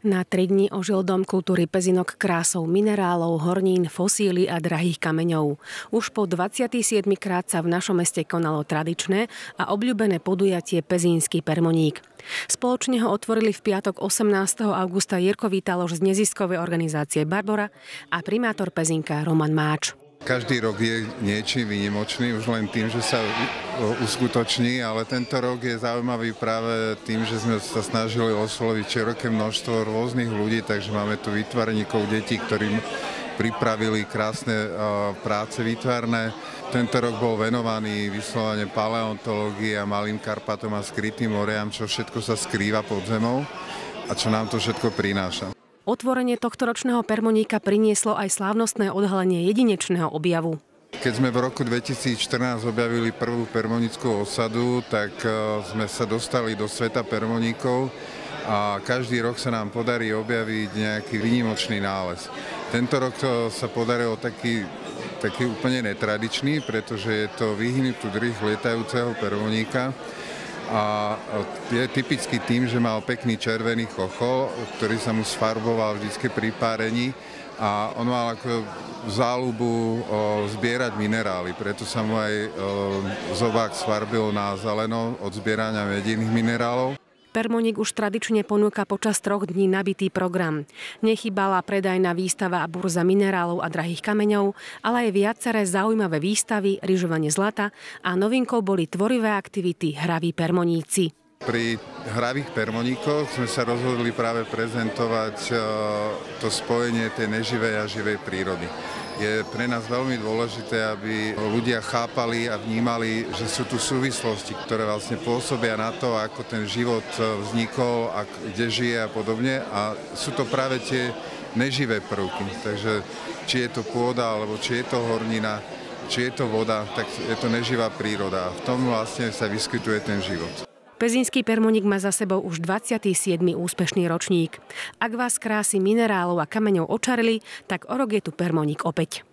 Na 3 dni ožil Dom kultúry Pezinok krásou minerálov, hornín, fosíly a drahých kameňov. Už po 27. krát sa v našom meste konalo tradičné a obľúbené podujatie Pezínsky permoník. Spoločne ho otvorili v piatok 18. augusta Jirko Vítaloš z neziskovej organizácie Barbora a primátor Pezínka Roman Máč. Každý rok je niečím výnimočný, už len tým, že sa uskutoční, ale tento rok je zaujímavý práve tým, že sme sa snažili osloviť široké množstvo rôznych ľudí, takže máme tu výtvarníkov, detí, ktorým pripravili krásne práce výtvarné. Tento rok bol venovaný vyslovene paleontológii a malým Karpatom a skrytým moriam, čo všetko sa skrýva pod zemou a čo nám to všetko prináša. Otvorenie tohtoročného permoníka prinieslo aj slávnostné odhalenie jedinečného objavu. Keď sme v roku 2014 objavili prvú permonickú osadu, tak sme sa dostali do sveta permoníkov a každý rok sa nám podarí objaviť nejaký výnimočný nález. Tento rok sa podarilo taký úplne netradičný, pretože je to vyhnutý druh lietajúceho permoníka. A je typický tým, že mal pekný červený chochol, ktorý sa mu sfarboval vždy pri párení a on mal ako záľubu zbierať minerály, preto sa mu aj zobák sfarbil na zeleno od zbierania medinných minerálov. Permoník už tradične ponúka počas 3 dní nabitý program. Nechýbala predajná výstava a burza minerálov a drahých kameňov, ale aj viaceré zaujímavé výstavy, ryžovanie zlata a novinkou boli tvorivé aktivity Hraví permoníci. Pri hravých permoníkoch sme sa rozhodli práve prezentovať to spojenie tej neživej a živej prírody. Je pre nás veľmi dôležité, aby ľudia chápali a vnímali, že sú tu súvislosti, ktoré vlastne pôsobia na to, ako ten život vznikol, kde žije a podobne. A sú to práve tie neživé prvky. Takže či je to pôda, alebo či je to hornina, či je to voda, tak je to neživá príroda. A v tom vlastne sa vyskytuje ten život. Pezínsky permoník má za sebou už 27. úspešný ročník. Ak vás krásy minerálov a kameňov očarili, tak o rok je tu permoník opäť.